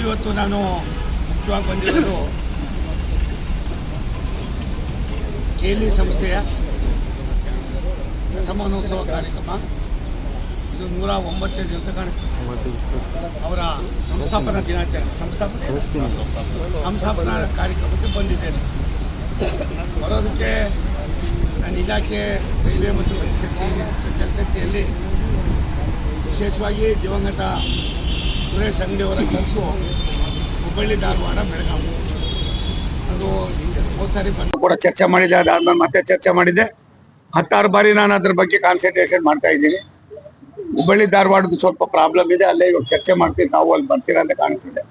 ಇವತ್ತು ನಾನು ಮುಖ್ಯವಾಗಿ ಬಂದಿರೋದು ಕೇಲಿ ಸಂಸ್ಥೆಯ ದಶಮಾನೋತ್ಸವ ಕಾರ್ಯಕ್ರಮ. ಇದು 109ನೇ ಅಂತ ಕಾಣಿಸ್ತದೆ. ಅವರ ಸಂಸ್ಥಾಪನಾ ದಿನಾಚರಣೆ ಸಂಸ್ಥಾಪನಾ ಕಾರ್ಯಕ್ರಮಕ್ಕೆ ಬಂದಿದ್ದೇನೆ. ಬರೋದಕ್ಕೆ ನನ್ನ ಇಲಾಖೆ ರೈಲ್ವೆ ಮತ್ತು ಜಲಶಕ್ತಿಯಲ್ಲಿ ವಿಶೇಷವಾಗಿ ದಿವಂಗತ ಸುರೇಶ್ ಅಂಗಡಿಯವರ ಕೆಲಸ ಹುಬ್ಬಳ್ಳಿ ಧಾರವಾಡ ಬೆಳಗಾವಿ ಅದು बहुत ಸಾರಿ ಕೂಡ ಚರ್ಚೆ ಮಾಡಿದೆ. ಅದಾದ್ಮೇಲೆ ಮತ್ತೆ ಚರ್ಚೆ ಮಾಡಿದ್ದೆ. 16 ಬಾರಿ ನಾನು ಅದ್ರ ಬಗ್ಗೆ ಕಾನ್ಸಂಟ್ರೇಷನ್ ಮಾಡ್ತಾ ಇದ್ದೀನಿ. ಹುಬ್ಬಳ್ಳಿ ಧಾರವಾಡದ ಸ್ವಲ್ಪ ಪ್ರಾಬ್ಲಮ್ ಇದೆ, ಅಲ್ಲೇ ಇವಾಗ ಚರ್ಚೆ ಮಾಡ್ತೀವಿ. ತಾವು ಅಲ್ಲಿ ಬರ್ತೀರಾ ಅಂತ ಕಾಣಿಸ್ತಿದೆ.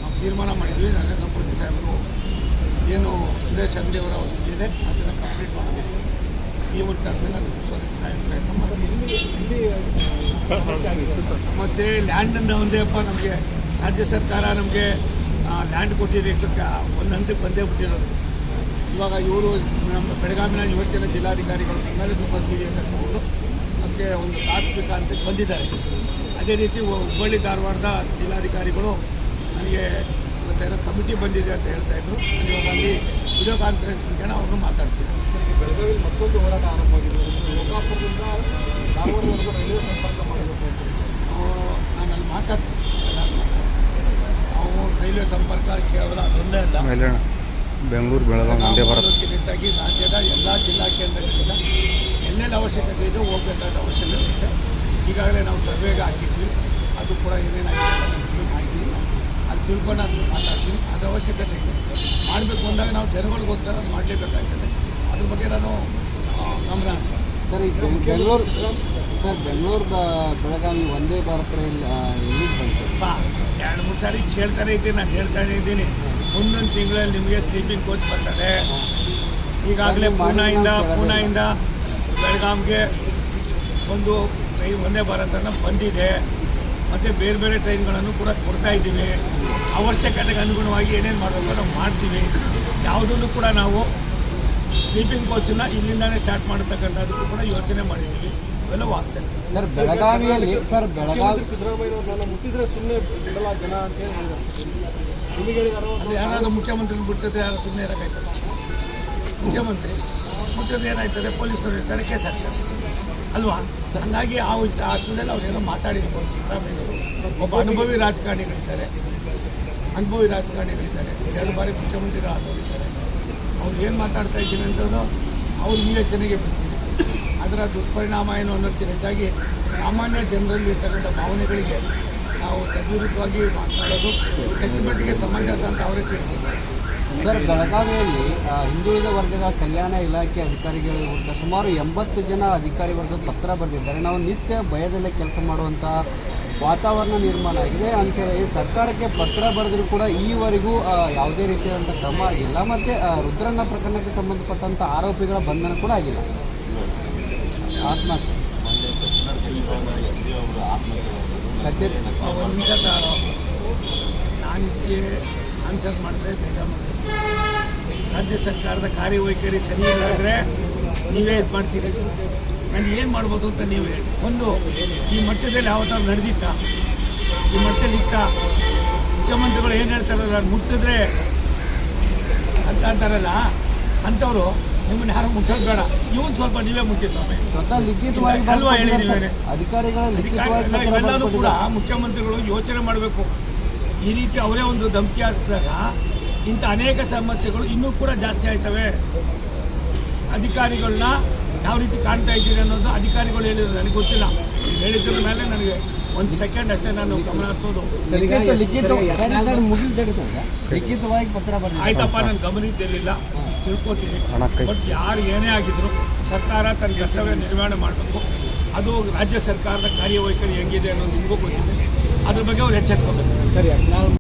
ನಾವು ತೀರ್ಮಾನ ಮಾಡಿದ್ವಿ, ನರೇಂದ್ರ ಮೋದಿ ಸಾಹೇಬರು ಏನು ಸುರೇಶ್ ಅಂಗಡಿಯವರ ಇದೆ ಅದನ್ನು ಕಂಪ್ಲೀಟ್ ಮಾಡಿದ್ದೀವಿ. ಈ ಒಂದು ಟರ್ಮಿನ ಪ್ರಯತ್ನ ಸಮಸ್ಯೆ ಲ್ಯಾಂಡನ್ನು ಒಂದೇಪ್ಪ. ನಮಗೆ ರಾಜ್ಯ ಸರ್ಕಾರ ನಮಗೆ ಲ್ಯಾಂಡ್ ಕೊಟ್ಟಿದೆ, ಇಷ್ಟಕ್ಕೆ ಒಂದು ಹಂತಕ್ಕೆ ಬಂದೇ ಬಿಟ್ಟಿರೋದು. ಇವಾಗ ಇವರು ನಮ್ಮ ಬೆಳಗಾವಿನ ಇವತ್ತಿನ ಜಿಲ್ಲಾಧಿಕಾರಿಗಳು ಮೇಲೆ ತುಂಬ ಸೀರಿಯಸ್ ಆಗಿ ತಗೊಂಡು ಅದಕ್ಕೆ ಒಂದು ತಾತ್ವಿಕ ಹಂತಕ್ಕೆ ಬಂದಿದ್ದಾರೆ. ಅದೇ ರೀತಿ ಹುಬ್ಬಳ್ಳಿ ಧಾರವಾಡದ ಜಿಲ್ಲಾಧಿಕಾರಿಗಳು ನನಗೆ ಇವತ್ತೇನೋ ಕಮಿಟಿ ಬಂದಿದೆ ಅಂತ ಹೇಳ್ತಾಯಿದ್ರು. ಇವಾಗ ಅಲ್ಲಿ ವಿಡಿಯೋ ಕಾನ್ಫರೆನ್ಸ್ ಮುಖೇನ ಅವ್ರನ್ನೂ ಮಾತಾಡ್ತೀನಿ. ಬೆಳಗಾವಿಯಲ್ಲಿ ಮತ್ತೊಂದು ಹೋರಾಟ ಆರಂಭವಾಗಿದೆ. ಲೋಕಾಪುರದಿಂದ ಧಾರವಾಡವರೆಗೂ ರೈಲ್ವೆ ಸಂಪರ್ಕ ಮಾಡಬೇಕು ಅಂತ ನಾನು ಅಲ್ಲಿ ಮಾತಾಡ್ತೀನಿ. ನಾವು ರೈಲ್ವೆ ಸಂಪರ್ಕ ಕೇವಲ ಅದೊಂದೇ ಅಲ್ಲ, ಬೆಂಗಳೂರು ಬೆಳಗಾವಿ ಹೆಚ್ಚಾಗಿ ರಾಜ್ಯದ ಎಲ್ಲ ಜಿಲ್ಲಾ ಕೇಂದ್ರಗಳಿಂದ ಎಲ್ಲೆಲ್ಲಿ ಅವಶ್ಯಕತೆ ಇದೆ ಹೋಗಬೇಕಾದ ಅವಶ್ಯಕತೆ ಇದೆ. ಈಗಾಗಲೇ ನಾವು ಸರ್ವೆಗೆ ಹಾಕಿದ್ವಿ, ಅದು ಕೂಡ ಏನೇನಾಗಿದೆ ಮಾಹಿತಿ ಅದು ತಿಳ್ಕೊಂಡು ಅದು ಮಾತಾಡ್ತೀನಿ. ಅದು ಅವಶ್ಯಕತೆ ಇದೆ, ಮಾಡಬೇಕು ಅಂದಾಗ ನಾವು ಜನಗಳಿಗೋಸ್ಕರ ಮಾಡಲೇಬೇಕಾಗ್ತದೆ. ಅದ್ರ ಬಗ್ಗೆ ನಾನು ಗಮನ ಹರಿಸ್ತೀನಿ. ಸರ್, ಈಗ ಬೆಂಗಳೂರು ಬೆಳಗಾವಿ ಒಂದೇ ಭಾರತ್ ರೈಲ್ ಎಲ್ಲಿಗೆ ಬಂತು? 2-3 ಸಾರಿ ಕೇಳ್ತಾನೆ ಇದ್ದೀನಿ, ನಾನು ಹೇಳ್ತಾನೆ ಇದ್ದೀನಿ. ಮುಂದೊಂದು ತಿಂಗಳಲ್ಲಿ ನಿಮಗೆ ಸ್ಲೀಪಿಂಗ್ ಕೋಚ್ ಬರ್ತದೆ. ಈಗಾಗಲೇ ಪೂನಾಯಿಂದ ಬೆಳಗಾವಿಗೆ ಒಂದು ಒಂದೇ ಭಾರತನ ಬಂದಿದೆ. ಮತ್ತು ಬೇರೆ ಬೇರೆ ಟ್ರೈನ್ಗಳನ್ನು ಕೂಡ ಕೊಡ್ತಾ ಇದ್ದೀವಿ. ಅವಶ್ಯಕತೆಗೆ ಅನುಗುಣವಾಗಿ ಏನೇನು ಮಾಡಬೇಕು ನಾವು ಮಾಡ್ತೀವಿ. ಯಾವುದನ್ನು ಕೂಡ ನಾವು ಸ್ಲೀಪಿಂಗ್ ಕೋಚನ್ನ ಇಲ್ಲಿಂದಾನೇ ಸ್ಟಾರ್ಟ್ ಮಾಡತಕ್ಕಂಥದ್ದಕ್ಕೂ ಕೂಡ ಯೋಚನೆ ಮಾಡಿದ್ದೀವಿ. ಇವೆಲ್ಲವೂ ಆಗ್ತದೆ. ಸರ್, ಬೆಳಗಾವಿಯಲ್ಲಿ ಬೆಳಗಾವಿ ಸಿದ್ದರಾಮಯ್ಯವ್ರನ್ನ ಮುಟ್ಟಿದ್ರೆ ಸುಮ್ಮನೆ ಬಿಡಲ್ಲ ಜನ ಅಂತ ಹೇಳಿ ಹೇಳಿದ್ದಾರೆ. ಅದು ಯಾರಾದರೂ ಮುಖ್ಯಮಂತ್ರಿನ ಬಿಡ್ತದೆ, ಯಾರು ಸುಮ್ಮನೆ ಇರೋಕ್ಕಾಯ್ತಲ್ಲ. ಮುಖ್ಯಮಂತ್ರಿ ಮುಟ್ಟಿದ್ರೆ ಏನಾಯ್ತದೆ, ಪೊಲೀಸರು ಇರ್ತಾರೆ, ಕೇಸ್ ಹಾಕ್ತಾರೆ ಅಲ್ವಾ? ಹಾಗಾಗಿ ಆ ಅರ್ಥದಲ್ಲಿ ಅವರೆಲ್ಲ ಮಾತಾಡಿರ್ಬೋದು. ಸಿದ್ದರಾಮಯ್ಯವರು ಒಬ್ಬ ಅನುಭವಿ ರಾಜಕಾರಣಿಗಳಿದ್ದಾರೆ, 2 ಬಾರಿ ಮುಖ್ಯಮಂತ್ರಿಗಳಾದವರಿದ್ದಾರೆ. ಅವ್ರು ಏನು ಮಾತಾಡ್ತಾ ಇದ್ದೀನಿ ಅಂತಂದು ಅವ್ರ ವಿವೇಚನೆಗೆ ಬಿಡ್ತೀನಿ. ಅದರ ದುಷ್ಪರಿಣಾಮ ಏನು ಅನ್ನೋದಕ್ಕೆ ಹೆಚ್ಚಾಗಿ ಸಾಮಾನ್ಯ ಜನರಲ್ಲಿ ಇರ್ತಕ್ಕಂಥ ಭಾವನೆಗಳಿಗೆ ನಾವು ತದ್ವಿರುದ್ಧವಾಗಿ ಮಾತನಾಡೋದು ಎಷ್ಟು ಮಟ್ಟಿಗೆ ಸಮಂಜಸ ಅಂತ ಅವರೇ ತಿಳಿಸಿದ್ದಾರೆ. ಸರ್, ಬೆಳಗಾವಿಯಲ್ಲಿ ಹಿಂದುಳಿದ ವರ್ಗಗಳ ಕಲ್ಯಾಣ ಇಲಾಖೆ ಅಧಿಕಾರಿಗಳ ವಿರುದ್ಧ ಸುಮಾರು 80 ಜನ ಅಧಿಕಾರಿ ವರ್ಗ ಪತ್ರ ಬರೆದಿದ್ದಾರೆ. ನಾವು ನಿತ್ಯ ಭಯದಲ್ಲೇ ಕೆಲಸ ಮಾಡುವಂಥ ವಾತಾವರಣ ನಿರ್ಮಾಣ ಆಗಿದೆ ಅಂತೇಳಿ ಸರ್ಕಾರಕ್ಕೆ ಪತ್ರ ಬರೆದರೂ ಕೂಡ ಈವರೆಗೂ ಯಾವುದೇ ರೀತಿಯಾದಂಥ ಕ್ರಮ ಆಗಿಲ್ಲ. ಮತ್ತು ರುದ್ರಣ್ಣ ಪ್ರಕರಣಕ್ಕೆ ಸಂಬಂಧಪಟ್ಟಂಥ ಆರೋಪಿಗಳ ಬಂಧನ ಕೂಡ ಆಗಿಲ್ಲ. ಆತ್ಮಹತ್ಯೆ ಒಂದು ನಿಮಿಷ ನಾನು ಇದಕ್ಕೆ ಆನ್ಸರ್ ಮಾಡಿದ್ರೆ ಬೇಜಾರು ಮಾಡ್ತೀನಿ. ರಾಜ್ಯ ಸರ್ಕಾರದ ಕಾರ್ಯವೈಖರಿ ಸರಿ ಇಲ್ಲ ಅಂದರೆ ನೀವೇ ಇದು ಮಾಡ್ತೀರಿ. ನಾನು ಏನು ಮಾಡ್ಬೋದು ಅಂತ ನೀವು ಹೇಳಿ. ಒಂದು ಈ ಮಟ್ಟದಲ್ಲಿ ಯಾವತ್ತಾರು ನಡೆದಿತ್ತಾ? ಈ ಮಟ್ಟದಲ್ಲಿ ಇತ್ತಾ? ಮುಖ್ಯಮಂತ್ರಿಗಳು ಏನು ಹೇಳ್ತಾರಲ್ಲ, ನಾನು ಮುಟ್ಟಿದ್ರೆ ಅಂತ ಅಂತಾರಲ್ಲ, ಅಂಥವ್ರು ನಿಮ್ಮನ್ನು ಯಾರು ಮುಟ್ಟೋದು ಬೇಡ, ಇವನು ಸ್ವಲ್ಪ ನೀವೇ ಮುಟ್ಟಿ ಸ್ವಾಮಿ ಅಲ್ವಾ ಹೇಳಿ. ನೀವೇ ಇವೆಲ್ಲರೂ ಕೂಡ ಮುಖ್ಯಮಂತ್ರಿಗಳು ಯೋಚನೆ ಮಾಡಬೇಕು. ಈ ರೀತಿ ಅವರೇ ಒಂದು ಧಮಕಿ ಹಾಕಿದಾಗ ಇಂಥ ಅನೇಕ ಸಮಸ್ಯೆಗಳು ಇನ್ನೂ ಕೂಡ ಜಾಸ್ತಿ ಆಯ್ತವೆ. ಅಧಿಕಾರಿಗಳನ್ನ ಯಾವ ರೀತಿ ಕಾಣ್ತಾ ಇದ್ದೀರಿ ಅನ್ನೋದು ಅಧಿಕಾರಿಗಳು ಹೇಳಿದ್ರು, ನನಗೆ ಗೊತ್ತಿಲ್ಲ. ಹೇಳಿದ್ರ ಮೇಲೆ ನನಗೆ 1 ಸೆಕೆಂಡ್ ಅಷ್ಟೇ ನಾನು ಗಮನ ಹರಿಸೋದು. ಲಿಖಿತವಾಗಿ ಪತ್ರ ಬರೆದಿದೆ. ಆಯ್ತಪ್ಪ, ನಾನು ಗಮನಿದ್ದೆಲ್ಲಿಲ್ಲ, ತಿಳ್ಕೊತೀನಿ. ಬಟ್ ಯಾರು ಏನೇ ಆಗಿದ್ರು ಸರ್ಕಾರ ತನ್ನ ಕರ್ತವ್ಯ ನಿರ್ವಹಣೆ ಮಾಡಬೇಕು. ಅದು ರಾಜ್ಯ ಸರ್ಕಾರದ ಕಾರ್ಯವೈಖರಿ ಹೆಂಗಿದೆ ಅನ್ನೋದು ನಿಮಗೂ ಗೊತ್ತಿದೆ. ಅದ್ರ ಬಗ್ಗೆ ಅವ್ರು ಎಚ್ಚೆತ್ಕೋಬೇಕು. ಸರಿ.